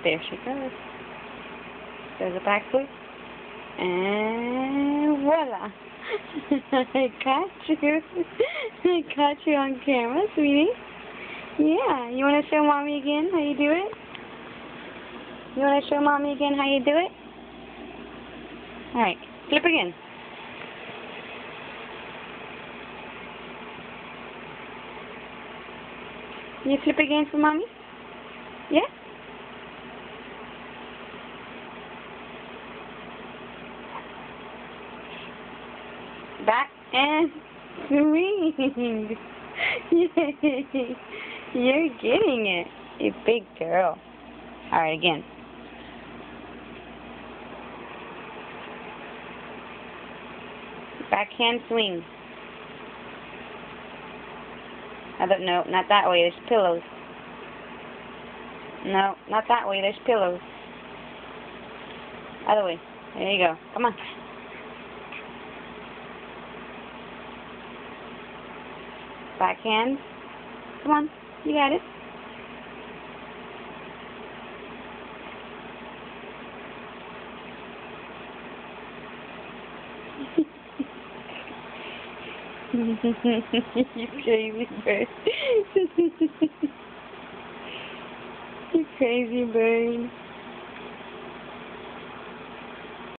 There she goes. There's a backflip. And voila! I caught you. I caught you on camera, sweetie. Yeah. You want to show Mommy again how you do it? You want to show Mommy again how you do it? Alright. Flip again. You flip again for Mommy? Yeah? Back and swing. Yay. You're getting it. You big girl. Alright, again. Backhand swing. No, not that way. There's pillows. No, not that way. There's pillows. Other way. There you go. Come on. Backhand. Come on. You got it. You crazy bird. You crazy bird.